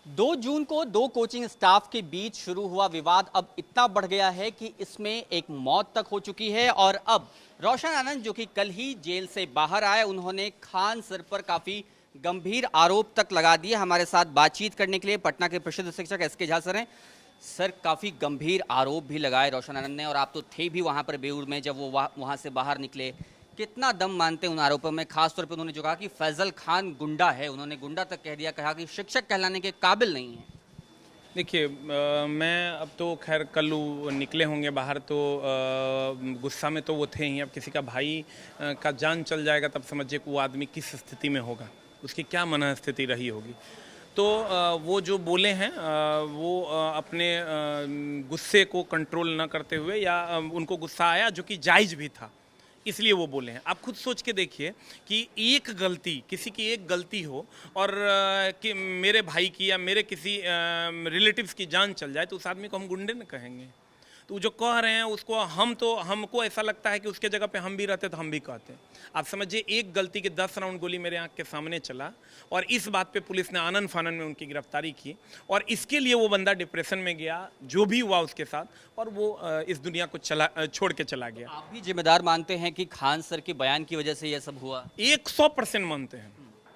2 जून को दो coaching staff के बीच शुरू हुआ विवाद अब इतना बढ़ गया है कि इसमें एक मौत तक हो चुकी है। और अब रोशन आनंद, जो कि कल ही जेल से बाहर आए, उन्होंने खान सर पर काफी गंभीर आरोप तक लगा दिए। हमारे साथ बातचीत करने के लिए पटना के प्रसिद्ध शिक्षक एस के झा सर हैं। सर, काफी गंभीर आरोप भी लगाए रोशन आनंद ने, और आप तो थे भी वहां पर बेऊर में जब वो वहां से बाहर निकले। कितना दम मानते हैं उन आरोपों में? खासतौर पर उन्होंने जो कहा कि फैजल खान गुंडा है, उन्होंने गुंडा तक कह दिया, कहा कि शिक्षक कहलाने के काबिल नहीं है। देखिए, मैं अब तो खैर कल निकले होंगे बाहर, तो गुस्सा में तो वो थे ही। अब किसी का भाई का जान चल जाएगा तब समझिए कि वो आदमी किस स्थिति में होगा, उसकी क्या मन स्थिति रही होगी। तो वो जो बोले हैं वो अपने गुस्से को कंट्रोल न करते हुए, या उनको गुस्सा आया जो कि जायज़ भी था, इसलिए वो बोले हैं। आप खुद सोच के देखिए कि एक गलती, किसी की एक गलती हो और कि मेरे भाई की या मेरे किसी रिलेटिव्स की जान चल जाए, तो उस आदमी को हम गुंडे न कहेंगे। तो जो कह रहे हैं उसको हमको ऐसा लगता है कि उसके जगह पे हम भी रहते तो हम भी कहते। आप समझिए, एक गलती के 10 राउंड गोली मेरे आंख के सामने चला, और इस बात पे पुलिस ने आनन फानन में उनकी गिरफ्तारी की, और इसके लिए वो बंदा डिप्रेशन में गया, जो भी हुआ उसके साथ, और वो इस दुनिया को छोड़ के चला गया। आप भी जिम्मेदार मानते हैं कि खान सर के बयान की वजह से यह सब हुआ? 100% मानते हैं,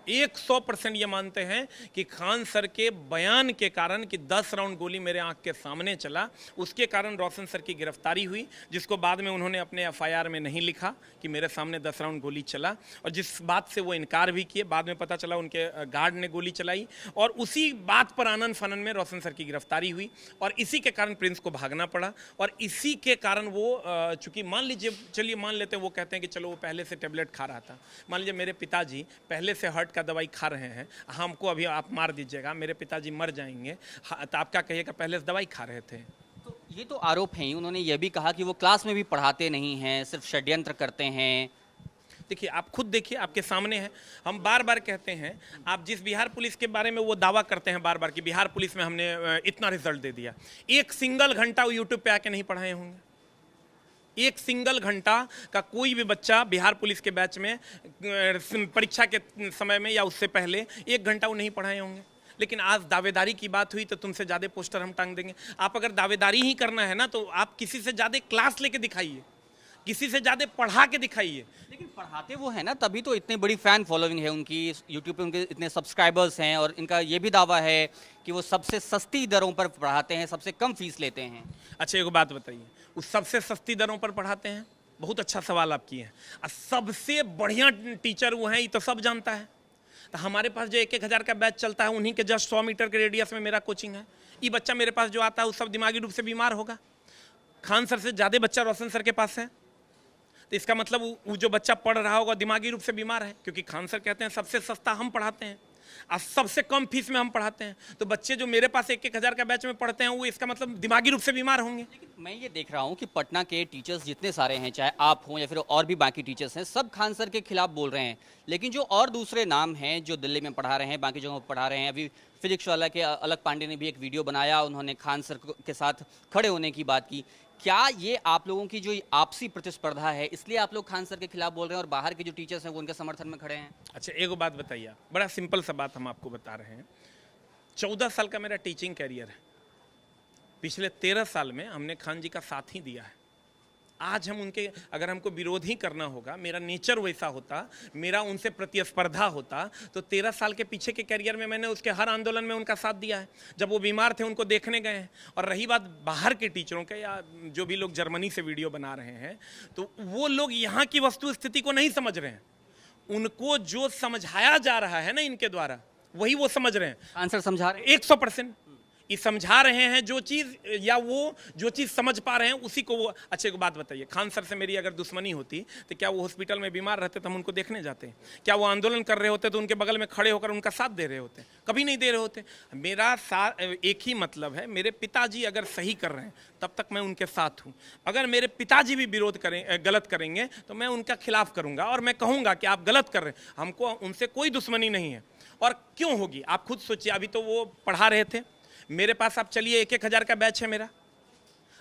100% ये मानते हैं कि खान सर के बयान के कारण कि 10 राउंड गोली मेरे आंख के सामने चला, उसके कारण रोशन सर की गिरफ्तारी हुई, जिसको बाद में उन्होंने अपने एफआईआर में नहीं लिखा कि मेरे सामने 10 राउंड गोली चला, और जिस बात से वो इनकार भी किए। बाद में पता चला उनके गार्ड ने गोली चलाई, और उसी बात पर आनन फानन में रोशन सर की गिरफ्तारी हुई, और इसी के कारण प्रिंस को भागना पड़ा। और इसी के कारण वो चूंकि मान लीजिए, चलिए मान लेते हैं, वो कहते हैं कि चलो वो पहले से टेबलेट खा रहा था। मान लीजिए मेरे पिताजी पहले से हार्ट का दवाई खा रहे हैं, हमको अभी आप मार दीजिएगा, मेरे पिताजी मर जाएंगे, तो आप क्या कहिएगा? पहले से दवाई खा रहे थे। तो ये तो आरोप है ही। उन्होंने ये भी कहा कि वो क्लास में भी पढ़ाते नहीं हैं, सिर्फ षड्यंत्र करते हैं। देखिए, आप खुद देखिए, आपके सामने है। हम बार बार कहते हैं, आप जिस बिहार पुलिस के बारे में वो दावा करते हैं बार बार कि बिहार पुलिस में हमने इतना रिजल्ट दे दिया, एक सिंगल घंटा वो यूट्यूब पे आके नहीं पढ़ाए होंगे। एक सिंगल घंटा का कोई भी बच्चा बिहार पुलिस के बैच में परीक्षा के समय में या उससे पहले 1 घंटा वो नहीं पढ़ाए होंगे। लेकिन आज दावेदारी की बात हुई तो तुमसे ज़्यादा पोस्टर हम टांग देंगे। आप अगर दावेदारी ही करना है ना, तो आप किसी से ज़्यादा क्लास लेके दिखाइए, किसी से ज़्यादा पढ़ा के दिखाइए। लेकिन पढ़ाते वो है ना, तभी तो इतनी बड़ी फैन फॉलोइंग है उनकी, यूट्यूब पे उनके इतने सब्सक्राइबर्स हैं, और इनका ये भी दावा है कि वो सबसे सस्ती दरों पर पढ़ाते हैं, सबसे कम फीस लेते हैं। अच्छा, एक बात बताइए, उस सबसे सस्ती दरों पर पढ़ाते हैं? बहुत अच्छा सवाल आप किए हैं। और सबसे बढ़िया टीचर वो हैं, ये तो सब जानता है। तो हमारे पास जो 1-1 हज़ार का बैच चलता है, उन्हीं के जस्ट 100 मीटर के रेडियस में मेरा कोचिंग है। ये बच्चा मेरे पास जो आता है वो सब दिमागी रूप से बीमार होगा। खान सर से ज़्यादा बच्चा रोशन सर के पास है, तो इसका मतलब वो जो बच्चा पढ़ रहा होगा दिमागी रूप से बीमार है, क्योंकि खान सर कहते हैं सबसे सस्ता हम पढ़ाते हैं और सबसे कम फीस में हम पढ़ाते हैं। तो बच्चे जो मेरे पास 1-1 हज़ार का बैच में पढ़ते हैं, वो इसका मतलब दिमागी रूप से बीमार होंगे। लेकिन मैं ये देख रहा हूँ कि पटना के टीचर्स जितने सारे हैं, चाहे आप हों या फिर और भी बाकी टीचर्स हैं, सब खान सर के खिलाफ बोल रहे हैं। लेकिन जो और दूसरे नाम हैं जो दिल्ली में पढ़ा रहे हैं, बाकी जगहों पर पढ़ा रहे हैं, अभी फिजिक्स वाला के अलग पांडे ने भी एक वीडियो बनाया, उन्होंने खान सर के साथ खड़े होने की बात की। क्या ये आप लोगों की जो आपसी प्रतिस्पर्धा है, इसलिए आप लोग खान सर के खिलाफ बोल रहे हैं और बाहर के जो टीचर्स हैं वो उनके समर्थन में खड़े हैं? अच्छा, एक बात बताइए, आप बड़ा सिंपल सा बात हम आपको बता रहे हैं। 14 साल का मेरा टीचिंग कैरियर है। पिछले 13 साल में हमने खान जी का साथ ही दिया है। आज हम उनके, अगर हमको विरोध ही करना होगा, मेरा नेचर वैसा होता, मेरा उनसे प्रतिस्पर्धा होता, तो 13 साल के पीछे के कैरियर में मैंने उसके हर आंदोलन में उनका साथ दिया है। जब वो बीमार थे उनको देखने गए हैं। और रही बात बाहर के टीचरों के, या जो भी लोग जर्मनी से वीडियो बना रहे हैं, तो वो लोग यहाँ की वस्तु स्थिति को नहीं समझ रहे हैं। उनको जो समझाया जा रहा है ना इनके द्वारा, वही वो समझ रहे हैं। आंसर समझा रहे हैं 100%। ये समझा रहे हैं जो चीज़, या वो जो चीज़ समझ पा रहे हैं उसी को वो। अच्छे को बात बताइए, खान सर से मेरी अगर दुश्मनी होती तो क्या वो हॉस्पिटल में बीमार रहते तो हम उनको देखने जाते? क्या वो आंदोलन कर रहे होते तो उनके बगल में खड़े होकर उनका साथ दे रहे होते? कभी नहीं दे रहे होते। मेरा साथ एक ही मतलब है, मेरे पिताजी अगर सही कर रहे हैं तब तक मैं उनके साथ हूँ। अगर मेरे पिताजी भी विरोध करें, गलत करेंगे, तो मैं उनका खिलाफ करूँगा और मैं कहूँगा कि आप गलत कर रहे हैं। हमको उनसे कोई दुश्मनी नहीं है। और क्यों होगी? आप खुद सोचिए, अभी तो वो पढ़ा रहे थे मेरे पास। आप चलिए, 1-1 हज़ार का बैच है मेरा।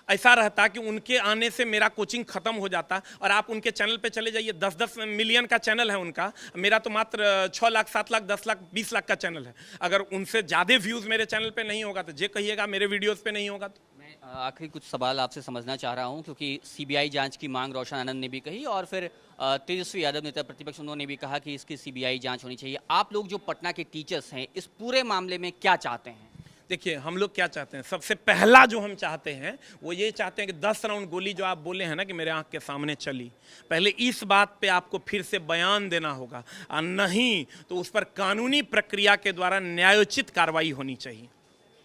ऐसा रहता कि उनके आने से मेरा कोचिंग खत्म हो जाता और आप उनके चैनल पे चले जाइए, 10-10 मिलियन का चैनल है उनका, मेरा तो मात्र 6 लाख 7 लाख 10 लाख 20 लाख का चैनल है। अगर उनसे ज़्यादा व्यूज़ मेरे चैनल पे नहीं होगा तो ये कहिएगा मेरे वीडियोस पे नहीं होगा तो। मैं आखिरी कुछ सवाल आपसे समझना चाह रहा हूं, क्योंकि सीबीआई जांच की मांग रोशन आनंद ने भी कही और फिर तेजस्वी यादव नेता प्रतिपक्ष उन्होंने भी कहा कि इसकी सीबीआई जांच होनी चाहिए। आप लोग जो पटना के टीचर्स हैं इस पूरे मामले में क्या चाहते हैं? देखिए हम लोग क्या चाहते हैं, सबसे पहला जो हम चाहते हैं वो ये चाहते हैं कि 10 राउंड गोली जो आप बोले हैं ना कि मेरे आंख के सामने चली, पहले इस बात पे आपको फिर से बयान देना होगा और नहीं तो उस पर कानूनी प्रक्रिया के द्वारा न्यायोचित कार्रवाई होनी चाहिए।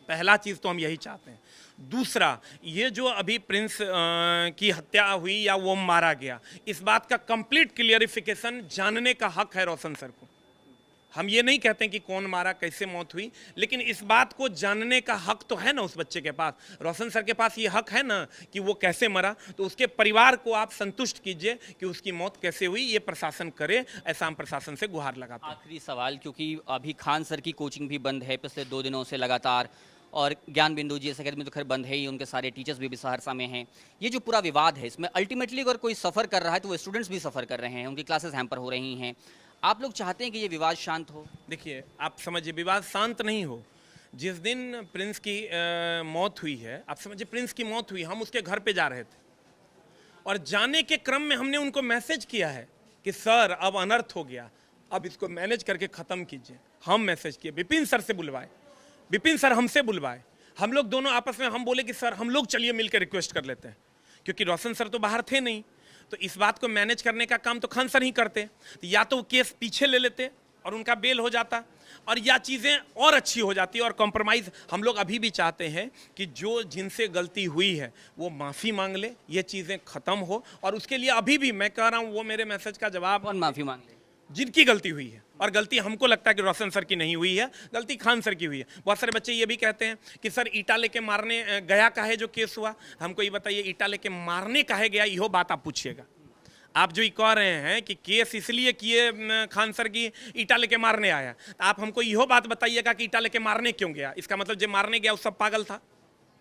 पहला चीज़ तो हम यही चाहते हैं। दूसरा, ये जो अभी प्रिंस की हत्या हुई या वो मारा गया, इस बात का कंप्लीट क्लियरिफिकेशन जानने का हक है रोशन सर को। हम ये नहीं कहते कि कौन मारा, कैसे मौत हुई, लेकिन इस बात को जानने का हक तो है ना उस बच्चे के पास। रोशन सर के पास ये हक है ना कि वो कैसे मरा, तो उसके परिवार को आप संतुष्ट कीजिए कि उसकी मौत कैसे हुई, ये प्रशासन करे, ऐसा हम प्रशासन से गुहार लगाते हैं। आखिरी सवाल, क्योंकि अभी खान सर की कोचिंग भी बंद है पिछले 2 दिनों से लगातार, और ज्ञान बिंदु जी अकेडमी तो खैर बंद है ही, उनके सारे टीचर्स भी सहरसा में हैं। ये जो पूरा विवाद है इसमें अल्टीमेटली अगर कोई सफ़र कर रहा है तो वो स्टूडेंट्स भी सफ़र कर रहे हैं, उनकी क्लासेस हैम्पर हो रही हैं। आप लोग चाहते हैं कि ये विवाद शांत हो? देखिए आप समझिए, विवाद शांत नहीं हो। जिस दिन प्रिंस की मौत हुई है, आप समझिए प्रिंस की मौत हुई, हम उसके घर पे जा रहे थे और जाने के क्रम में हमने उनको मैसेज किया है कि सर अब अनर्थ हो गया, अब इसको मैनेज करके ख़त्म कीजिए। हम मैसेज किए, विपिन सर से बुलवाए, विपिन सर हमसे बुलवाए, हम लोग दोनों आपस में हम बोले कि सर हम लोग चलिए मिलकर रिक्वेस्ट कर लेते हैं, क्योंकि रोशन सर तो बाहर थे नहीं, तो इस बात को मैनेज करने का काम तो खान सर ही करते। तो या तो वो केस पीछे ले लेते और उनका बेल हो जाता, और या चीज़ें और अच्छी हो जाती और कॉम्प्रोमाइज़। हम लोग अभी भी चाहते हैं कि जो जिनसे गलती हुई है वो माफ़ी मांग ले, ये चीज़ें ख़त्म हो, और उसके लिए अभी भी मैं कह रहा हूँ वो मेरे मैसेज का जवाब, कौन माफ़ी मांग ले? जिनकी गलती हुई है, और गलती हमको लगता है कि रोशन सर की नहीं हुई है, गलती खान सर की हुई है। बहुत सारे बच्चे ये भी कहते हैं कि सर ईटा लेके मारने गया का है जो केस हुआ, हमको ये बताइए ईटा लेके मारने का है गया, यो बात आप पूछिएगा। आप जो ये कह रहे हैं कि केस इसलिए किए खान सर की ईटा लेके मारने आया, तो आप हमको यहो बात बताइएगा कि ईटा लेके मारने क्यों गया, इसका मतलब जो मारने गया वो सब पागल था।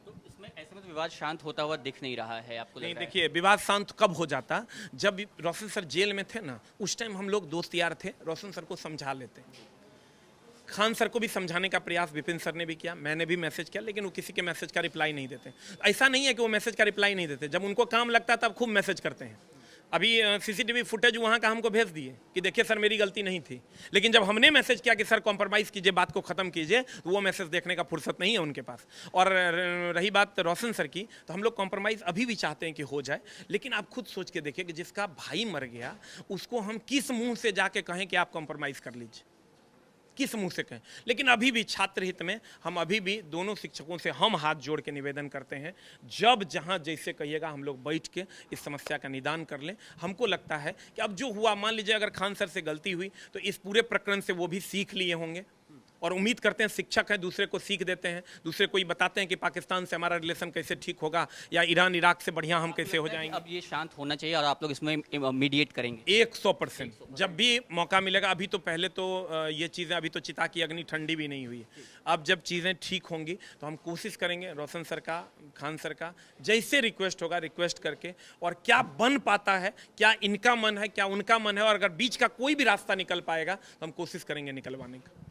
तो इसमें ऐसे में तो विवाद शांत होता हुआ दिख नहीं रहा है, आपको नहीं, लग रहा है? देखिए विवाद शांत कब हो जाता, जब रोशन सर जेल में थे ना, उस टाइम हम लोग दोस्त यार थे, रोशन सर को समझा लेते। खान सर को भी समझाने का प्रयास विपिन सर ने भी किया, मैंने भी मैसेज किया, लेकिन वो किसी के मैसेज का रिप्लाई नहीं देते। ऐसा नहीं है कि वो मैसेज का रिप्लाई नहीं देते, जब उनको काम लगता है तब खूब मैसेज करते हैं। अभी सीसीटीवी फुटेज वहाँ का हमको भेज दिए कि देखिए सर मेरी गलती नहीं थी, लेकिन जब हमने मैसेज किया कि सर कॉम्प्रोमाइज़ कीजिए, बात को ख़त्म कीजिए, तो वो मैसेज देखने का फुर्सत नहीं है उनके पास। और रही बात रोशन सर की, तो हम लोग कॉम्प्रोमाइज़ अभी भी चाहते हैं कि हो जाए, लेकिन आप खुद सोच के देखिए कि जिसका भाई मर गया उसको हम किस मुँह से जाके कहें कि आप कॉम्प्रोमाइज़ कर लीजिए, किस मुंह से कहें। लेकिन अभी भी छात्र हित में हम अभी भी दोनों शिक्षकों से हम हाथ जोड़ के निवेदन करते हैं, जब जहां जैसे कहिएगा हम लोग बैठ के इस समस्या का निदान कर लें। हमको लगता है कि अब जो हुआ, मान लीजिए अगर खान सर से गलती हुई तो इस पूरे प्रकरण से वो भी सीख लिए होंगे, और उम्मीद करते हैं शिक्षक हैं दूसरे को सीख देते हैं, दूसरे को ही बताते हैं कि पाकिस्तान से हमारा रिलेशन कैसे ठीक होगा या ईरान इराक से बढ़िया हम कैसे हो जाएंगे। अब ये शांत होना चाहिए और आप लोग इसमें मीडिएट करेंगे? 100% जब भी मौका मिलेगा। अभी तो पहले तो ये चीज़ें, अभी तो चिता की अग्नि ठंडी भी नहीं हुई है, अब जब चीज़ें ठीक होंगी तो हम कोशिश करेंगे रोशन सर का, खान सर का, जैसे रिक्वेस्ट होगा रिक्वेस्ट करके, और क्या बन पाता है, क्या इनका मन है क्या उनका मन है, और अगर बीच का कोई भी रास्ता निकल पाएगा तो हम कोशिश करेंगे निकलवाने का।